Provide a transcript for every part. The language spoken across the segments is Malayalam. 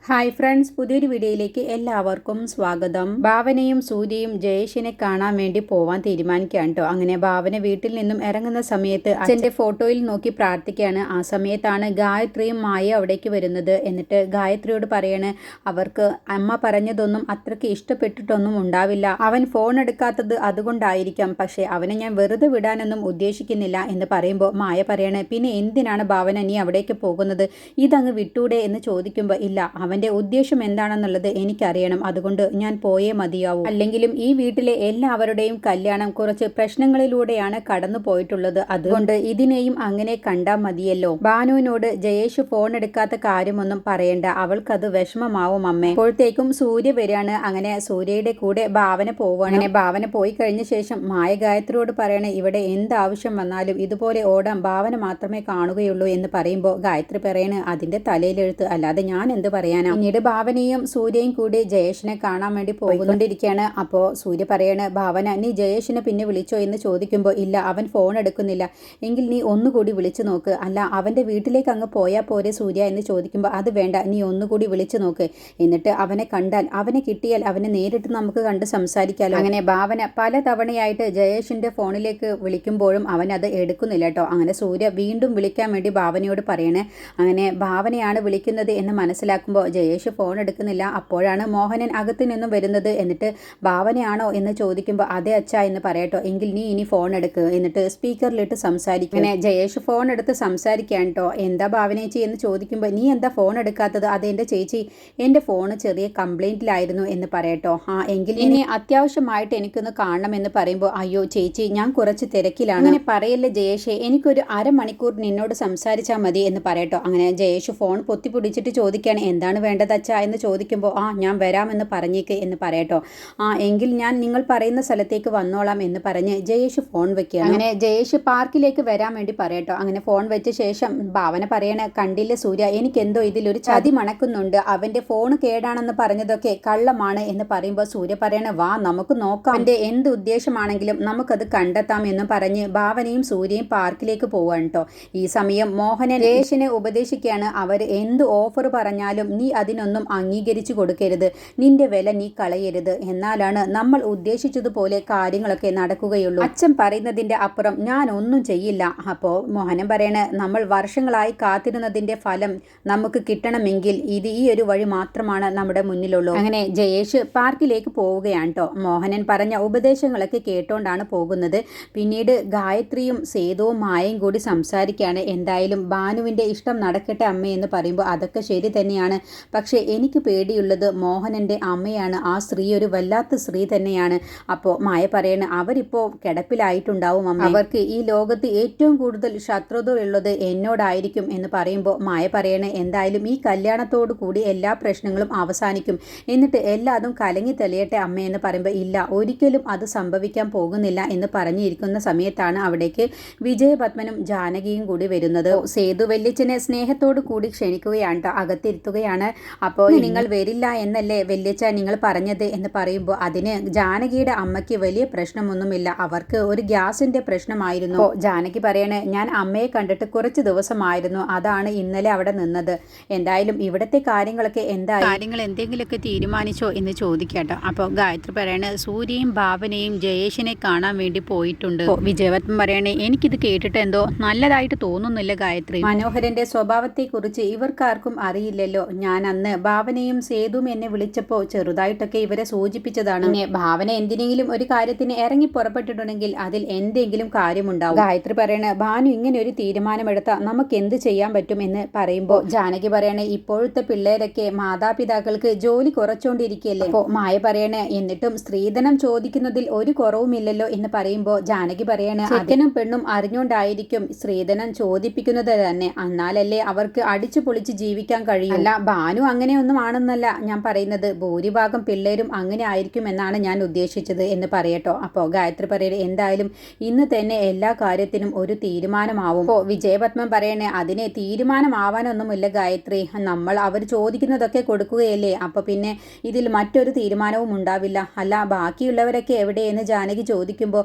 ഹായ് ഫ്രണ്ട്സ്, പുതിയൊരു വീഡിയോയിലേക്ക് എല്ലാവർക്കും സ്വാഗതം. ഭാവനയും സൂര്യയും ജയേഷിനെ കാണാൻ വേണ്ടി പോവാൻ തീരുമാനിക്കുകയാണ് കേട്ടോ. അങ്ങനെ ഭാവന വീട്ടിൽ നിന്നും ഇറങ്ങുന്ന സമയത്ത് അച്ഛൻ്റെ ഫോട്ടോയിൽ നോക്കി പ്രാർത്ഥിക്കുകയാണ്. ആ സമയത്താണ് ഗായത്രിയും മായ അവിടേക്ക് വരുന്നത്. എന്നിട്ട് ഗായത്രിയോട് പറയാണ്, അവർക്ക് അമ്മ പറഞ്ഞതൊന്നും അത്രയ്ക്ക് ഇഷ്ടപ്പെട്ടിട്ടൊന്നും ഉണ്ടാവില്ല. അവൻ ഫോൺ എടുക്കാത്തത് അതുകൊണ്ടായിരിക്കാം, പക്ഷേ അവനെ ഞാൻ വെറുതെ വിടാനൊന്നും ഉദ്ദേശിക്കുന്നില്ല എന്ന് പറയുമ്പോൾ മായ പറയാണ്, പിന്നെ എന്തിനാണ് ഭാവന നീ അവിടേക്ക് പോകുന്നത്? ഇതങ്ങ് വിട്ടൂടെ എന്ന് ചോദിക്കുമ്പോൾ, ഇല്ല, അവൻ്റെ ഉദ്ദേശം എന്താണെന്നുള്ളത് എനിക്കറിയണം, അതുകൊണ്ട് ഞാൻ പോയേ മതിയാവൂ. അല്ലെങ്കിലും ഈ വീട്ടിലെ എല്ലാവരുടെയും കല്യാണം കുറച്ച് പ്രശ്നങ്ങളിലൂടെയാണ് കടന്നു പോയിട്ടുള്ളത്, അതുകൊണ്ട് ഇതിനെയും അങ്ങനെ കണ്ടാൽ മതിയല്ലോ. ഭാനുവിനോട് ജയേഷ് ഫോൺ എടുക്കാത്ത കാര്യമൊന്നും പറയണ്ട, അവൾക്കത് വിഷമമാവും അമ്മേ. അപ്പോഴത്തേക്കും സൂര്യ വരികയാണ്. അങ്ങനെ സൂര്യയുടെ കൂടെ ഭാവന പോവുകയാണ്. അങ്ങനെ ഭാവന പോയി കഴിഞ്ഞ ശേഷം മായ ഗായത്രിയോട് പറയണേ, ഇവിടെ എന്താവശ്യം വന്നാലും ഇതുപോലെ ഓടാൻ ഭാവന മാത്രമേ കാണുകയുള്ളൂ എന്ന് പറയുമ്പോൾ ഗായത്രി പറയണേ, അതിന്റെ തലയിലെഴുത്ത്, അല്ലാതെ ഞാൻ എന്ത് പറയാനാ. പിന്നീട് ഭാവനയും സൂര്യയും കൂടി ജയേഷിനെ കാണാൻ വേണ്ടി പോയിക്കൊണ്ടിരിക്കുകയാണ്. അപ്പോൾ സൂര്യ പറയാണ്, ഭാവന നീ ജയേഷിനെ പിന്നെ വിളിച്ചോ എന്ന് ചോദിക്കുമ്പോൾ, ഇല്ല, അവൻ ഫോൺ എടുക്കുന്നില്ല. എങ്കിൽ നീ ഒന്നുകൂടി വിളിച്ചു നോക്ക്. അല്ല, അവൻ്റെ വീട്ടിലേക്ക് അങ്ങ് പോയാൽ പോരെ സൂര്യ എന്ന് ചോദിക്കുമ്പോൾ, അത് വേണ്ട, നീ ഒന്നുകൂടി വിളിച്ചു നോക്ക്. എന്നിട്ട് അവനെ കണ്ടാൽ, അവനെ കിട്ടിയാൽ അവനെ നേരിട്ട് നമുക്ക് കണ്ട് സംസാരിക്കാമല്ലോ. അങ്ങനെ ഭാവന പല തവണയായിട്ട് ജയേഷിൻ്റെ ഫോണിലേക്ക് വിളിക്കുമ്പോഴും അവൻ അത് എടുക്കുന്നില്ല കേട്ടോ. അങ്ങനെ സൂര്യ വീണ്ടും വിളിക്കാൻ വേണ്ടി ഭാവനയോട് പറയണേ. അങ്ങനെ ഭാവനയാണ് വിളിക്കുന്നത് എന്ന് മനസ്സിലാക്കുമ്പോൾ ജയേഷ് ഫോൺ എടുക്കുന്നില്ല. അപ്പോഴാണ് മോഹനൻ അകത്തു നിന്നും വരുന്നത്. എന്നിട്ട് ഭാവനയാണോ എന്ന് ചോദിക്കുമ്പോൾ, അതെ അച്ഛാ എന്ന് പറയട്ടോ. എങ്കിൽ നീ ഇനി ഫോൺ എടുക്കുക, എന്നിട്ട് സ്പീക്കറിലിട്ട് സംസാരിക്കും. അങ്ങനെ ജയേഷ് ഫോൺ എടുത്ത് സംസാരിക്കാൻ കേട്ടോ. എന്താ ഭാവനേച്ചി എന്ന് ചോദിക്കുമ്പോൾ, നീ എന്താ ഫോൺ എടുക്കാത്തത്? അതെൻ്റെ ചേച്ചി, എൻ്റെ ഫോൺ ചെറിയ കംപ്ലൈൻറ്റിലായിരുന്നു എന്ന് പറയട്ടോ. എങ്കിൽ ഇനി അത്യാവശ്യമായിട്ട് എനിക്കൊന്ന് കാണണം എന്ന് പറയുമ്പോൾ, അയ്യോ ചേച്ചി, ഞാൻ കുറച്ച് തിരക്കിലാണ്. അങ്ങനെ പറയല്ലേ ജയേഷ്, എനിക്കൊരു അരമണിക്കൂർ നിന്നോട് സംസാരിച്ചാൽ മതി എന്ന് പറയട്ടോ. അങ്ങനെ ജയേഷ് ഫോൺ പൊത്തിപ്പിടിച്ചിട്ട് ചോദിക്കുകയാണ്, എന്താണ് വേണ്ടത് അച്ഛാ എന്ന് ചോദിക്കുമ്പോൾ, ഞാൻ വരാമെന്ന് പറഞ്ഞേക്ക് എന്ന് പറയട്ടോ. എങ്കിൽ ഞാൻ നിങ്ങൾ പറയുന്ന സ്ഥലത്തേക്ക് വന്നോളാം എന്ന് പറഞ്ഞ് ജയേഷ് ഫോൺ വെക്കുക. അങ്ങനെ ജയേഷ് പാർക്കിലേക്ക് വരാൻ വേണ്ടി പറയട്ടോ. അങ്ങനെ ഫോൺ വെച്ച ശേഷം ഭാവന പറയണ, കണ്ടില്ല സൂര്യ, എനിക്കെന്തോ ഇതിലൊരു ചതി മണക്കുന്നുണ്ട്. അവൻ്റെ ഫോൺ കേടാണെന്ന് പറഞ്ഞതൊക്കെ കള്ളമാണ് എന്ന് പറയുമ്പോൾ സൂര്യ പറയണ, വാ നമുക്ക് നോക്കാം, അവൻ്റെ എന്ത് ഉദ്ദേശമാണെങ്കിലും നമുക്കത് കണ്ടെത്താം എന്ന് പറഞ്ഞ് ഭാവനയും സൂര്യയും പാർക്കിലേക്ക് പോവാണ് കേട്ടോ. ഈ സമയം മോഹനൻ ജയേഷിനെ ഉപദേശിക്കുകയാണ്, അവർ എന്ത് ഓഫർ പറഞ്ഞാലും നീ അതിനൊന്നും അംഗീകരിച്ചു കൊടുക്കരുത്, നിന്റെ വില നീ കളയരുത്, എന്നാലാണ് നമ്മൾ ഉദ്ദേശിച്ചതുപോലെ കാര്യങ്ങളൊക്കെ നടക്കുകയുള്ളൂ. അച്ഛൻ പറയുന്നതിന്റെ അപ്പുറം ഞാൻ ഒന്നും ചെയ്യില്ല. അപ്പോൾ മോഹനൻ പറയണ, നമ്മൾ വർഷങ്ങളായി കാത്തിരുന്നതിന്റെ ഫലം നമുക്ക് കിട്ടണമെങ്കിൽ ഈ ഒരു വഴി മാത്രമാണ് നമ്മുടെ മുന്നിലുള്ളൂ. അങ്ങനെ ജയേഷ് പാർക്കിലേക്ക് പോവുകയാണ് കേട്ടോ. മോഹനൻ പറഞ്ഞ ഉപദേശങ്ങളൊക്കെ കേട്ടോണ്ടാണ് പോകുന്നത്. പിന്നീട് ഗായത്രിയും സേതുവും മായയും കൂടി സംസാരിക്കുകയാണ്. എന്തായാലും ഭാനുവിന്റെ ഇഷ്ടം നടക്കട്ടെ അമ്മ എന്ന് പറയുമ്പോൾ, അതൊക്കെ ശരി തന്നെയാണ്, പക്ഷേ എനിക്ക് പേടിയുള്ളത് മോഹനൻ്റെ അമ്മയാണ്. ആ സ്ത്രീ ഒരു വല്ലാത്ത സ്ത്രീ തന്നെയാണ്. അപ്പോൾ മായ പറയണ, അവരിപ്പോൾ കിടപ്പിലായിട്ടുണ്ടാവും അമ്മ, അവർക്ക് ഈ ലോകത്ത് ഏറ്റവും കൂടുതൽ ശത്രുതയുള്ളത് എന്നോടായിരിക്കും എന്ന് പറയുമ്പോൾ മായ പറയണ, എന്തായാലും ഈ കല്യാണത്തോടു കൂടി എല്ലാ പ്രശ്നങ്ങളും അവസാനിക്കും, എന്നിട്ട് എല്ലാതും കലങ്ങി തെളിയട്ടെ അമ്മ എന്ന് പറയുമ്പോൾ, ഇല്ല, ഒരിക്കലും അത് സംഭവിക്കാൻ പോകുന്നില്ല എന്ന് പറഞ്ഞിരിക്കുന്ന സമയത്താണ് അവിടേക്ക് വിജയപത്മനും ജാനകിയും കൂടി വരുന്നത്. സേതു വല്യച്ഛനെ സ്നേഹത്തോടു കൂടി ക്ഷണിക്കുകയാണ്, അകത്തിരുത്തുകയാണ്. അപ്പോൾ നിങ്ങൾ വരില്ല എന്നല്ലേ വല്യച്ഛ നിങ്ങൾ പറഞ്ഞത് എന്ന് പറയുമ്പോൾ, അതിന് ജാനകിയുടെ അമ്മയ്ക്ക് വലിയ പ്രശ്നമൊന്നുമില്ല, അവർക്ക് ഒരു ഗ്യാസിന്റെ പ്രശ്നമായിരുന്നു. ജാനകി പറയണേ, ഞാൻ അമ്മയെ കണ്ടിട്ട് കുറച്ച് ദിവസമായിരുന്നു, അതാണ് ഇന്നലെ അവിടെ നിന്നത്. എന്തായാലും ഇവിടുത്തെ കാര്യങ്ങളൊക്കെ കാര്യങ്ങൾ എന്തെങ്കിലുമൊക്കെ തീരുമാനിച്ചോ എന്ന് ചോദിക്കട്ടോ. അപ്പോൾ ഗായത്രി പറയണേ, സൂര്യയും ഭാവനയും ജയേഷിനെ കാണാൻ വേണ്ടി പോയിട്ടുണ്ട്. വിജയപത്മൻ പറയണേ, എനിക്കിത് കേട്ടിട്ട് എന്തോ നല്ലതായിട്ട് തോന്നുന്നില്ല ഗായത്രി. മനോഹരന്റെ സ്വഭാവത്തെക്കുറിച്ച് ഇവർക്കാർക്കും അറിയില്ലല്ലോ. ഞാൻ അന്ന് ഭാവനയും സേതുവും എന്നെ വിളിച്ചപ്പോൾ ചെറുതായിട്ടൊക്കെ ഇവരെ സൂചിപ്പിച്ചതാണ്. പിന്നെ ഭാവന എന്തിനെങ്കിലും ഒരു കാര്യത്തിന് ഇറങ്ങി പുറപ്പെട്ടിട്ടുണ്ടെങ്കിൽ അതിൽ എന്തെങ്കിലും കാര്യമുണ്ടാവും. ഗായത്രി പറയണ, ഭാനു ഇങ്ങനെ ഒരു തീരുമാനമെടുത്താൽ നമുക്ക് എന്ത് ചെയ്യാൻ പറ്റും എന്ന് പറയുമ്പോൾ ജാനകി പറയണേ, ഇപ്പോഴത്തെ പിള്ളേരൊക്കെ മാതാപിതാക്കൾക്ക് ജോലി കുറച്ചുകൊണ്ടിരിക്കുകയല്ലേ. അപ്പോൾ മായ പറയണേ, എന്നിട്ടും സ്ത്രീധനം ചോദിക്കുന്നതിൽ ഒരു കുറവുമില്ലല്ലോ എന്ന് പറയുമ്പോൾ ജാനകി പറയണേ, അച്ഛനും പെണ്ണും അറിഞ്ഞുകൊണ്ടായിരിക്കും സ്ത്രീധനം ചോദിപ്പിക്കുന്നത് തന്നെ, എന്നാലല്ലേ അവർക്ക് അടിച്ചു പൊളിച്ച് ജീവിക്കാൻ കഴിയും. അല്ല, ഭാനു അങ്ങനെയൊന്നും ആണെന്നല്ല ഞാൻ പറയുന്നത്, ഭൂരിഭാഗം പിള്ളേരും അങ്ങനെ ആയിരിക്കും എന്നാണ് ഞാൻ ഉദ്ദേശിച്ചത് എന്ന് പറയട്ടോ. അപ്പോൾ ഗായത്രി പറയണേ, എന്തായാലും ഇന്ന് തന്നെ എല്ലാ കാര്യത്തിനും ഒരു തീരുമാനമാവും. അപ്പോൾ വിജയപത്മൻ പറയണേ, അതിനെ തീരുമാനമാവാനൊന്നുമില്ല ഗായത്രി, നമ്മൾ അവർ ചോദിക്കുന്നതൊക്കെ കൊടുക്കുകയല്ലേ, അപ്പോൾ പിന്നെ ഇതിൽ മറ്റൊരു തീരുമാനവും ഉണ്ടാവില്ല. അല്ല, ബാക്കിയുള്ളവരൊക്കെ എവിടെയെന്ന് ജാനകി ചോദിക്കുമ്പോൾ,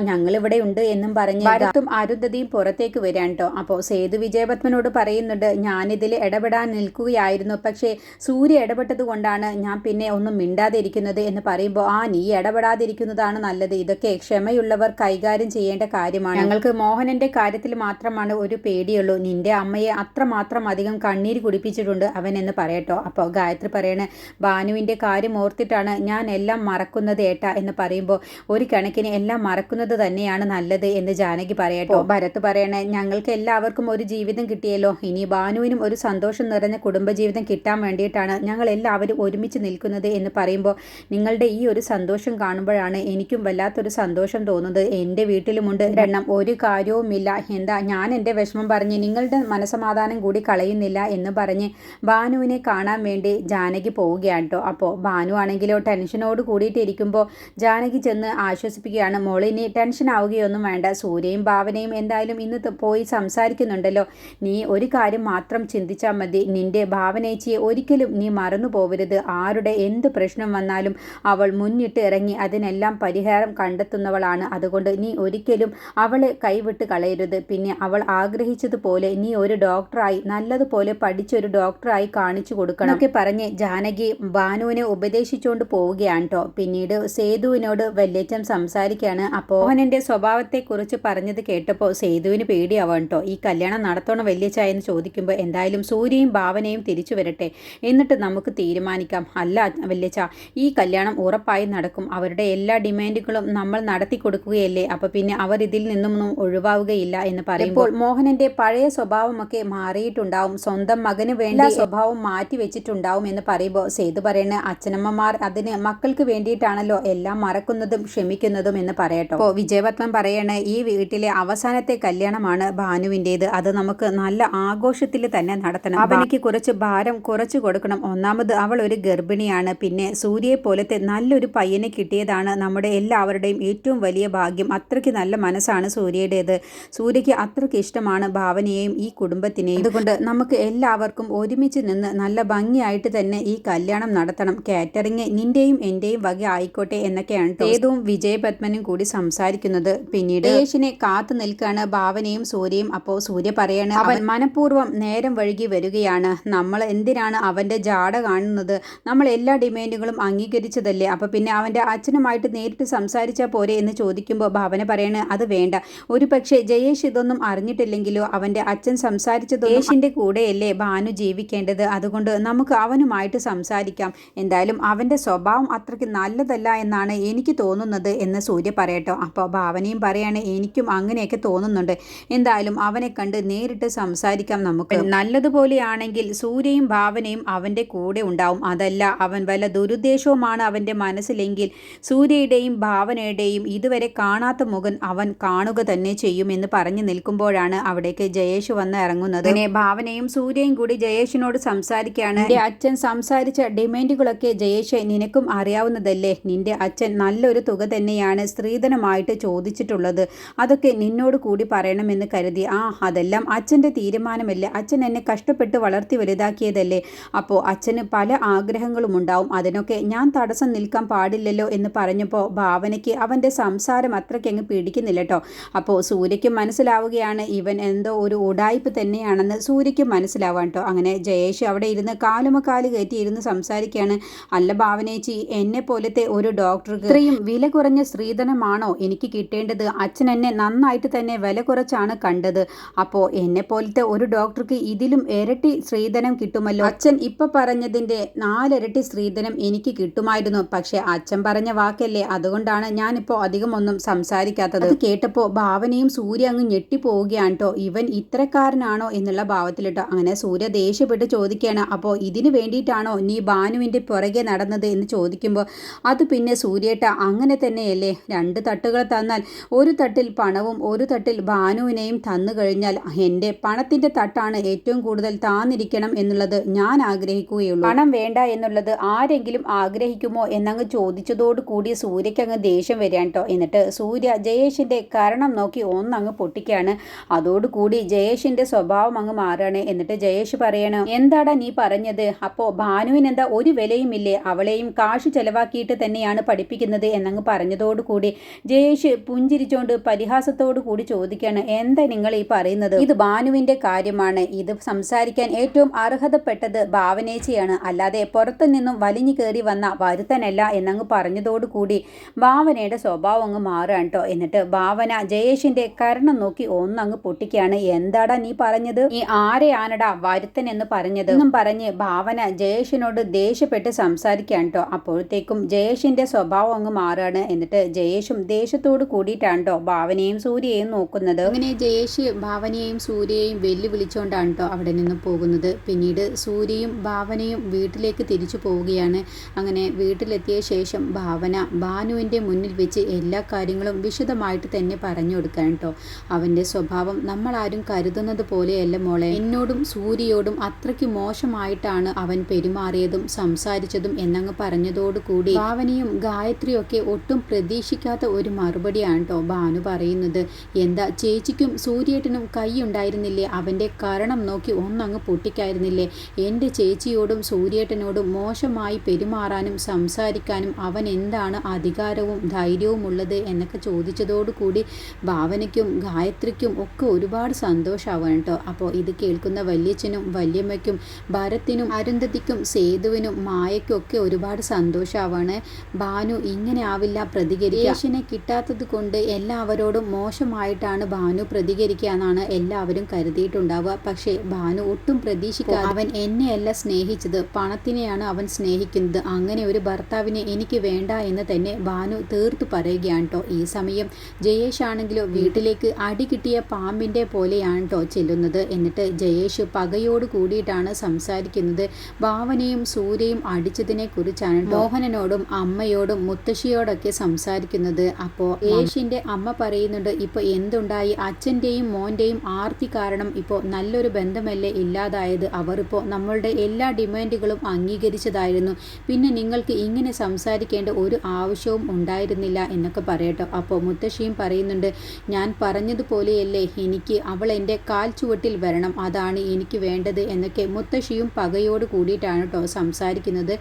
ഞങ്ങളിവിടെ ഉണ്ട് എന്നും പറഞ്ഞ് ഭരത്തും അരുന്ധതിയും പുറത്തേക്ക് വരാൻ കേട്ടോ. അപ്പോൾ സേതു വിജയപത്മനോട് പറയുന്നുണ്ട്, ഞാനിതിൽ ഇടപെടാൻ നിൽക്കുകയായിരുന്നു, പക്ഷേ സൂര്യ ഇടപെട്ടത് കൊണ്ടാണ് ഞാൻ പിന്നെ ഒന്നും മിണ്ടാതെ ഇരിക്കുന്നത് എന്ന് പറയുമ്പോൾ, നീ ഇടപെടാതിരിക്കുന്നതാണ് നല്ലത്, ഇതൊക്കെ ക്ഷമയുള്ളവർ കൈകാര്യം ചെയ്യേണ്ട കാര്യമാണ്. ഞങ്ങൾക്ക് മോഹനന്റെ കാര്യത്തിൽ മാത്രമാണ് ഒരു പേടിയുള്ളൂ, നിന്റെ അമ്മയെ അത്രമാത്രം അധികം കണ്ണീര് കുടിപ്പിച്ചിട്ടുണ്ട് അവൻ എന്ന് പറയട്ടോ. അപ്പോൾ ഗായത്രി പറയണ, ഭാനുവിന്റെ കാര്യം ഓർത്തിട്ടാണ് ഞാൻ എല്ലാം മറക്കുന്നത് ഏട്ടാ എന്ന് പറയുമ്പോൾ, ഒരു കണക്കിന് എല്ലാം മറക്കുന്നത് തന്നെയാണ് നല്ലത് എന്ന് ജാനകി പറയട്ടോ. ഭരത് പറയണേ, ഞങ്ങൾക്ക് എല്ലാവർക്കും ഒരു ജീവിതം കിട്ടിയല്ലോ, ഇനി ഭാനുവിനും ഒരു സന്തോഷം നിറഞ്ഞ കുടുംബജീവിതം കിട്ടാൻ വേണ്ടിയിട്ടാണ് ഞങ്ങൾ എല്ലാവരും ഒരുമിച്ച് നിൽക്കുന്നത് എന്ന് പറയുമ്പോൾ, നിങ്ങളുടെ ഈ ഒരു സന്തോഷം കാണുമ്പോഴാണ് എനിക്കും വല്ലാത്തൊരു സന്തോഷം തോന്നുന്നത്. എൻ്റെ വീട്ടിലുമുണ്ട് എണ്ണം, ഒരു കാര്യവുമില്ല, എന്താ ഞാൻ എൻ്റെ വിഷമം പറഞ്ഞ് നിങ്ങളുടെ മനസമാധാനം കൂടി കളയുന്നില്ല എന്ന് പറഞ്ഞ് ഭാനുവിനെ കാണാൻ വേണ്ടി ജാനകി പോവുകയാണ് കേട്ടോ. അപ്പോൾ ഭാനു ആണെങ്കിലോ ടെൻഷനോട് കൂടിയിട്ട് ഇരിക്കുമ്പോൾ ജാനകി ചെന്ന് ആശ്വസിപ്പിക്കുകയാണ്, മോളിനി ടെൻഷൻ ആവുകയൊന്നും വേണ്ട, സൂര്യയും ഭാവനയും എന്തായാലും ഇന്ന് പോയി സംസാരിക്കുന്നുണ്ടല്ലോ, നീ ഒരു കാര്യം മാത്രം ചിന്തിച്ചാൽ മതി, നിന്റെ ഭാവനേച്ചിയെ ഒരിക്കലും നീ മറന്നു പോവരുത്, ആരുടെ എന്ത് പ്രശ്നം വന്നാലും അവൾ മുന്നിട്ട് ഇറങ്ങി അതിനെല്ലാം പരിഹാരം കണ്ടെത്തുന്നവളാണ്, അതുകൊണ്ട് നീ ഒരിക്കലും അവളെ കൈവിട്ട് കളയരുത്, പിന്നെ അവൾ ആഗ്രഹിച്ചതുപോലെ നീ ഒരു ഡോക്ടറായി നല്ലതുപോലെ പഠിച്ചൊരു ഡോക്ടറായി കാണിച്ചു കൊടുക്കണം എന്നൊക്കെ പറഞ്ഞ് ജാനകി ഭാനുവിനെ ഉപദേശിച്ചുകൊണ്ട് പോവുകയാണ് കേട്ടോ. പിന്നീട് സേതുവിനോട് വല്യച്ഛൻ സംസാരിക്കുകയാണ്. അപ്പോൾ മോഹനന്റെ സ്വഭാവത്തെക്കുറിച്ച് പറഞ്ഞത് കേട്ടപ്പോൾ സേതുവിന് പേടിയാവാൻ കേട്ടോ. ഈ കല്യാണം നടത്തണം വല്യച്ഛ എന്ന് ചോദിക്കുമ്പോൾ, എന്തായാലും സൂര്യയും ഭാവനയും തിരിച്ചു വരട്ടെ, എന്നിട്ട് നമുക്ക് തീരുമാനിക്കാം. അല്ല വല്യച്ഛ, ഈ കല്യാണം ഉറപ്പായി നടക്കും, അവരുടെ എല്ലാ ഡിമാൻഡുകളും നമ്മൾ നടത്തി കൊടുക്കുകയല്ലേ, അപ്പോൾ പിന്നെ അവർ ഇതിൽ നിന്നൊന്നും ഒഴിവാവുകയില്ല എന്ന് പറയുമ്പോൾ, മോഹനന്റെ പഴയ സ്വഭാവമൊക്കെ മാറിയിട്ടുണ്ടാവും, സ്വന്തം മകന് വേണ്ട സ്വഭാവം മാറ്റി വെച്ചിട്ടുണ്ടാവും എന്ന് പറയുമ്പോൾ സേതു പറയുന്ന, അച്ഛനമ്മമാർ അതിന് മക്കൾക്ക് വേണ്ടിയിട്ടാണല്ലോ എല്ലാം മറക്കുന്നതും ക്ഷമിക്കുന്നതും എന്ന് പറയട്ടോ. അപ്പോൾ വിജയപത്മൻ പറയണ, ഈ വീട്ടിലെ അവസാനത്തെ കല്യാണമാണ് ഭാനുവിൻ്റേത്, അത് നമുക്ക് നല്ല ആഘോഷത്തിൽ തന്നെ നടത്തണം, അവനിക്ക് കുറച്ച് ഭാരം കുറച്ചു കൊടുക്കണം, ഒന്നാമത് അവൾ ഒരു ഗർഭിണിയാണ്, പിന്നെ സൂര്യയെ പോലത്തെ നല്ലൊരു പയ്യനെ കിട്ടിയതാണ് നമ്മുടെ എല്ലാവരുടെയും ഏറ്റവും വലിയ ഭാഗ്യം, അത്രയ്ക്ക് നല്ല മനസ്സാണ് സൂര്യയുടേത്, സൂര്യയ്ക്ക് അത്രയ്ക്ക് ഇഷ്ടമാണ് ഭാവനയെയും ഈ കുടുംബത്തിനെയും, അതുകൊണ്ട് നമുക്ക് എല്ലാവർക്കും ഒരുമിച്ച് നിന്ന് നല്ല ഭംഗിയായിട്ട് തന്നെ ഈ കല്യാണം നടത്തണം, കാറ്ററിംഗ് നിന്റെയും എന്റെയും വക ആയിക്കോട്ടെ എന്നൊക്കെയാണ് സേതുവും വിജയപത്മനും കൂടി സംസാരിക്കുന്നത്. പിന്നീട് യേശിനെ കാത്തു നിൽക്കാണ് ഭാവനയും സൂര്യയും. അപ്പോൾ സൂര്യ പറയാണ്, അവൻ മനഃപൂർവ്വം നേരം വഴുകി വരികയാണ്, നമ്മൾ എന്തിനാണ് അവന്റെ ജാട കാണുന്നത്, നമ്മൾ എല്ലാ ഡിമാൻഡുകളും അംഗീകരിച്ചതല്ലേ, അപ്പൊ പിന്നെ അവന്റെ അച്ഛനുമായിട്ട് നേരിട്ട് സംസാരിച്ചാൽ പോരെ എന്ന് ചോദിക്കുമ്പോൾ ഭാവന പറയാണ്, അത് വേണ്ട, ഒരു പക്ഷേ ജയേഷ് ഇതൊന്നും അറിഞ്ഞിട്ടില്ലെങ്കിലോ, അവന്റെ അച്ഛൻ സംസാരിച്ചത് ജയേഷിന്റെ കൂടെയല്ലേ ഭാനു ജീവിക്കേണ്ടത്, അതുകൊണ്ട് നമുക്ക് അവനുമായിട്ട് സംസാരിക്കാം, എന്തായാലും അവന്റെ സ്വഭാവം അത്രയ്ക്ക് നല്ലതല്ല എന്നാണ് എനിക്ക് തോന്നുന്നത് എന്ന് സൂര്യ പറയട്ടോ. അപ്പോൾ ഭാവനയും പറയാണ്, എനിക്കും അങ്ങനെയൊക്കെ തോന്നുന്നുണ്ട്, എന്തായാലും അവനെ കണ്ട് നേരിട്ട് സംസാരിക്കാം നമുക്ക്, നല്ലതുപോലെയാണെങ്കിൽ സൂര്യയും ഭാവനയും അവന്റെ കൂടെ ഉണ്ടാവും, അതല്ല അവൻ വല്ല ദുരുദ്ദേശവുമാണ് അവന്റെ മനസ്സിലെങ്കിൽ സൂര്യയുടെയും ഭാവനയുടെയും ഇതുവരെ കാണാത്ത മുഖം അവൻ കാണുക തന്നെ ചെയ്യും എന്ന് പറഞ്ഞു നിൽക്കുമ്പോഴാണ് അവിടേക്ക് ജയേഷ് വന്ന് ഇറങ്ങുന്നത്. അങ്ങനെ ഭാവനയും സൂര്യയും കൂടി ജയേഷിനോട് സംസാരിക്കുകയാണ്, നിന്റെ അച്ഛൻ സംസാരിച്ച ഡിമാൻഡുകളൊക്കെ ജയേഷ് നിനക്കും അറിയാവുന്നതല്ലേ, നിന്റെ അച്ഛൻ നല്ലൊരു തുക തന്നെയാണ് സ്ത്രീധനമായിട്ട് ചോദിച്ചിട്ടുള്ളത്, അതൊക്കെ നിന്നോട് കൂടി പറയണമെന്ന് കരുതി. അതെല്ലാം അച്ഛൻ്റെ തീരുമാനമല്ലേ, അച്ഛൻ എന്നെ കഷ്ടപ്പെട്ട് വളർത്തി വലുതാക്കിയതല്ലേ, അപ്പോൾ അച്ഛന് പല ആഗ്രഹങ്ങളും ഉണ്ടാവും, അതിനൊക്കെ ഞാൻ തടസ്സം നിൽക്കാൻ പാടില്ലല്ലോ എന്ന് പറഞ്ഞപ്പോൾ ഭാവനയ്ക്ക് അവൻ്റെ സംസാരം അത്രയ്ക്ക് അങ്ങ് പിടിക്കുന്നില്ല കേട്ടോ. അപ്പോൾ സൂര്യയ്ക്ക് മനസ്സിലാവുകയാണ് ഇവൻ എന്തോ ഒരു ഉടായ്പ് തന്നെയാണെന്ന് സൂര്യയ്ക്ക് മനസ്സിലാവാൻ കേട്ടോ. അങ്ങനെ ജയേഷ് അവിടെ ഇരുന്ന് കാലുമക്കാല് കയറ്റി ഇരുന്ന് സംസാരിക്കുകയാണ്, അല്ല ഭാവനേച്ചി, എന്നെ പോലത്തെ ഒരു ഡോക്ടർക്ക് ഇത്രയും വില കുറഞ്ഞ സ്ത്രീധനമാണോ എനിക്ക് കിട്ടേണ്ടത്, അച്ഛൻ എന്നെ നന്നായിട്ട് തന്നെ വില കുറച്ചാണ് കണ്ടത്, അപ്പോൾ എന്നെ പോലത്തെ ഒരു ഡോക്ടർക്ക് ഇതിലും ഇരട്ടി സ്ത്രീധനം കിട്ടുമല്ലോ, അച്ഛൻ ഇപ്പൊ പറഞ്ഞതിൻ്റെ 4 ഇരട്ടി സ്ത്രീധനം എനിക്ക് കിട്ടുമായിരുന്നു, പക്ഷെ അച്ഛൻ പറഞ്ഞ വാക്കല്ലേ, അതുകൊണ്ടാണ് ഞാനിപ്പോൾ അധികം ഒന്നും സംസാരിക്കാത്തത്. അത് കേട്ടപ്പോൾ ഭാവനയും സൂര്യ അങ്ങ് ഞെട്ടിപ്പോവുകയാണ് കേട്ടോ, ഇവൻ ഇത്തരക്കാരനാണോ എന്നുള്ള ഭാവത്തിലിട്ടോ. അങ്ങനെ സൂര്യ ദേഷ്യപ്പെട്ട് ചോദിക്കുകയാണ്, അപ്പോൾ ഇതിന് വേണ്ടിയിട്ടാണോ നീ ഭാനുവിൻ്റെ പുറകെ നടന്നത് എന്ന് ചോദിക്കുമ്പോൾ, അത് പിന്നെ സൂര്യേട്ട അങ്ങനെ തന്നെയല്ലേ, 2 തട്ടുകൾ തന്നാൽ ഒരു തട്ടിൽ പണവും ഒരു തട്ടിൽ ഭാനുവിനെയും തന്നു കഴിഞ്ഞാൽ എൻ്റെ പണത്തിൻ്റെ തട്ടാണ് ഏറ്റവും കൂടുതൽ താന്നിരിക്കണം എന്നുള്ളത് ഞാൻ ആഗ്രഹിക്കുകയുള്ളൂ, പണം വേണ്ട എന്നുള്ളത് ആരെങ്കിലും ആഗ്രഹിക്കുമോ എന്നങ്ങ് ചോദിച്ചതോട് കൂടി സൂര്യയ്ക്ക് അങ്ങ് ദേഷ്യം വരികയാണ് കേട്ടോ. എന്നിട്ട് സൂര്യ ജയേഷിൻ്റെ കാരണം നോക്കി ഒന്നങ്ങ് പൊട്ടിക്കുകയാണ്, അതോടുകൂടി ജയേഷിൻ്റെ സ്വഭാവം അങ്ങ് മാറുകയാണ്. എന്നിട്ട് ജയേഷ് പറയണം, എന്താടാ നീ പറഞ്ഞത്, അപ്പോൾ ഭാനുവിന് എന്താ ഒരു വിലയുമില്ലേ, അവളെയും കാശ് ചെലവാക്കിയിട്ട് തന്നെയാണ് പഠിപ്പിക്കുന്നത് എന്നങ്ങ് പറഞ്ഞതോടുകൂടി ജയേഷ് പുഞ്ചിരിച്ചോണ്ട് പരിഹാസത്തോടു കൂടി ചോദിക്കുകയാണ്, എന്താ നിങ്ങൾ ഈ പറയുന്നത്, ഇത് ഭാനുവിൻ്റെ കാര്യമാണ്, ഇത് സംസാരിക്കാൻ ഏറ്റവും അർഹതപ്പെട്ട ഇഷ്ടപ്പെട്ടത് ഭാവനേച്ചിയാണ്, അല്ലാതെ പുറത്തു നിന്നും വലിഞ്ഞു കയറി വന്ന വരുത്തനല്ല എന്നങ്ങ് പറഞ്ഞതോടുകൂടി ഭാവനയുടെ സ്വഭാവം അങ്ങ് മാറുകയാണ് കേട്ടോ. എന്നിട്ട് ഭാവന ജയേഷിന്റെ കരണം നോക്കി ഒന്നങ്ങ് പൊട്ടിക്കുകയാണ്. എന്താടാ നീ പറഞ്ഞത്? നീ ആരെയാണടാ വരുത്തൻ എന്ന് പറഞ്ഞത് എന്നും പറഞ്ഞ് ഭാവന ജയേഷിനോട് ദേഷ്യപ്പെട്ട് സംസാരിക്കുകയാണ് കേട്ടോ. അപ്പോഴത്തേക്കും ജയേഷിന്റെ സ്വഭാവം അങ്ങ് മാറുകയാണ്. എന്നിട്ട് ജയേഷും ദേഷ്യത്തോട് കൂടിയിട്ടാണ് കേട്ടോ ഭാവനയും സൂര്യയെയും നോക്കുന്നത്. അങ്ങനെ ജയേഷ് ഭാവനയെയും സൂര്യയെയും വെല്ലുവിളിച്ചുകൊണ്ടാണ് കേട്ടോ അവിടെ നിന്ന് പോകുന്നത്. പിന്നീട് സൂര്യയും ഭാവനയും വീട്ടിലേക്ക് തിരിച്ചു പോവുകയാണ്. അങ്ങനെ വീട്ടിലെത്തിയ ശേഷം ഭാവന ഭാനുവിൻ്റെ മുന്നിൽ വെച്ച് എല്ലാ കാര്യങ്ങളും വിശദമായിട്ട് തന്നെ പറഞ്ഞു കൊടുക്കാൻ കേട്ടോ. അവൻ്റെ സ്വഭാവം നമ്മളാരും കരുതുന്നത് പോലെയല്ല മോളെ. എന്നോടും സൂര്യയോടും അത്രയ്ക്ക് മോശമായിട്ടാണ് അവൻ പെരുമാറിയതും സംസാരിച്ചതും എന്നങ്ങ് പറഞ്ഞതോടുകൂടി ഭാവനയും ഗായത്രിയും ഒക്കെ ഒട്ടും പ്രതീക്ഷിക്കാത്ത ഒരു മറുപടിയാണ് കേട്ടോ ഭാനു പറയുന്നത്. എന്താ ചേച്ചിക്കും സൂര്യേട്ടനും കൈയുണ്ടായിരുന്നില്ലേ? അവൻ്റെ കാരണം നോക്കി ഒന്നങ്ങ് പൊട്ടിക്കായിരുന്നില്ലേ? എൻ്റെ ചേച്ചിയോടും സൂര്യേട്ടനോടും മോശമായി പെരുമാറാനും സംസാരിക്കാനും അവൻ എന്താണ് അധികാരവും ധൈര്യവും ഉള്ളത് എന്നൊക്കെ ചോദിച്ചതോടുകൂടി ഭാവനയ്ക്കും ഗായത്രിക്കും ഒക്കെ ഒരുപാട് സന്തോഷമാവാണ് കേട്ടോ. അപ്പോൾ ഇത് കേൾക്കുന്ന വല്യച്ഛനും വല്യമ്മയ്ക്കും ഭരത്തിനും അരുന്ധതിക്കും സേതുവിനും മായയ്ക്കും ഒക്കെ ഒരുപാട് സന്തോഷമാവാണ്. ഭാനു ഇങ്ങനെ ആവില്ല പ്രതികരിക്കാനെ കിട്ടാത്തത് കൊണ്ട് എല്ലാവരോടും മോശമായിട്ടാണ് ഭാനു പ്രതികരിക്കുക എന്നാണ് എല്ലാവരും കരുതിയിട്ടുണ്ടാവുക. പക്ഷേ ഭാനു ഒട്ടും പ്രതീക്ഷിക്കാതെ അവൻ എന്നെയല്ല സ്നേഹിച്ചത്, പണത്തിനെയാണ് അവൻ സ്നേഹിക്കുന്നത്. അങ്ങനെ ഒരു ഭർത്താവിനെ എനിക്ക് വേണ്ട എന്ന് തന്നെ ഭാനു തീർത്തു പറയുകയാണ് കേട്ടോ. ഈ സമയം ജയേഷ് ആണെങ്കിലോ വീട്ടിലേക്ക് അടി കിട്ടിയ പാമ്പിൻ്റെ പോലെയാണ് കേട്ടോ ചെല്ലുന്നത്. എന്നിട്ട് ജയേഷ് പകയോട് കൂടിയിട്ടാണ് സംസാരിക്കുന്നത്. ഭാവനയും സൂര്യയും അടിച്ചതിനെ കുറിച്ചാണ് മോഹനനോടും അമ്മയോടും മുത്തശ്ശിയോടൊക്കെ സംസാരിക്കുന്നത്. അപ്പോൾ യേഷിൻ്റെ അമ്മ പറയുന്നുണ്ട്, ഇപ്പോൾ എന്തുണ്ടായി? അച്ഛൻ്റെയും മോൻ്റെയും ആർത്തി കാരണം ഇപ്പോൾ നല്ലൊരു ബന്ധമല്ലേ ഇല്ലാതായത്? അവർ ഇപ്പോൾ നമ്മളുടെ എല്ലാ ഡിമാൻഡുകളും അംഗീകരിച്ചതായിരുന്നു. പിന്നെ നിങ്ങൾക്ക് ഇങ്ങനെ സംസാരിക്കേണ്ട ഒരു ആവശ്യവും ഉണ്ടായിരുന്നില്ല എന്നൊക്കെ പറയട്ടോ. അപ്പോൾ മുത്തശ്ശിയും പറയുന്നുണ്ട്, ഞാൻ പറഞ്ഞതുപോലെയല്ലേ എനിക്ക് അവൾ എൻ്റെ കാൽ ചുവട്ടിൽ വരണം, അതാണ് എനിക്ക് വേണ്ടത് എന്നൊക്കെ മുത്തശ്ശിയും പകയോട് കൂടിയിട്ടാണ് കേട്ടോ സംസാരിക്കുന്നത്.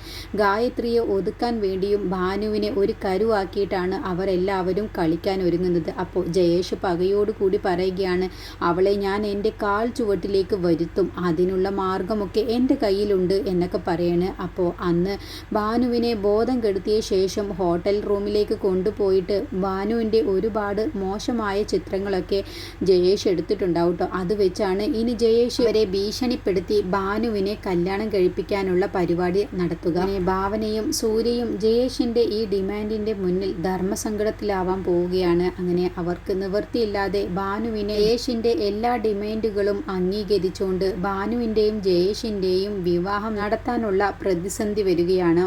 ഗായത്രിയെ ഒതുക്കാൻ വേണ്ടിയും ഭാനുവിനെ ഒരു കരുവാക്കിയിട്ടാണ് അവരെല്ലാവരും കളിക്കാൻ ഒരുങ്ങുന്നത്. അപ്പോൾ ജയേഷ് പകയോട് കൂടി പറയുകയാണ്, അവളെ ഞാൻ എൻ്റെ കാൽ ചുവട്ടിലേക്ക് വരുത്തും, അതിനുള്ള മാർഗമൊക്കെ എൻ്റെ കയ്യിലുണ്ട് എന്നൊക്കെ പറയാണ്. അപ്പോൾ അന്ന് ഭാനുവിനെ ബോധം കെടുത്തിയ ശേഷം ഹോട്ടൽ റൂമിലേക്ക് കൊണ്ടുപോയിട്ട് ഭാനുവിൻ്റെ ഒരുപാട് മോശമായ ചിത്രങ്ങളൊക്കെ ജയേഷ് എടുത്തിട്ടുണ്ടാവും കേട്ടോ. അത് വെച്ചാണ് ഇനി ജയേഷ് വരെ ഭീഷണിപ്പെടുത്തി ഭാനുവിനെ കല്യാണം കഴിപ്പിക്കാനുള്ള പരിപാടി നടത്തുക. ഭാവനയും സൂര്യയും ജയേഷിൻ്റെ ഈ ഡിമാൻഡിൻ്റെ മുന്നിൽ ധർമ്മസങ്കടത്തിലാവാൻ പോവുകയാണ്. അങ്ങനെ അവർക്ക് നിവൃത്തിയില്ലാതെ ഭാനുവിനെ ജയേഷിൻ്റെ എല്ലാ ഡിമാൻഡുകളും അംഗീകരിച്ചുകൊണ്ട് ഭാനുവിൻ്റെയും ജയേഷിൻ്റെയും വിവാഹം നടത്താനുള്ള പ്രതിസന്ധി വരികയാണ്.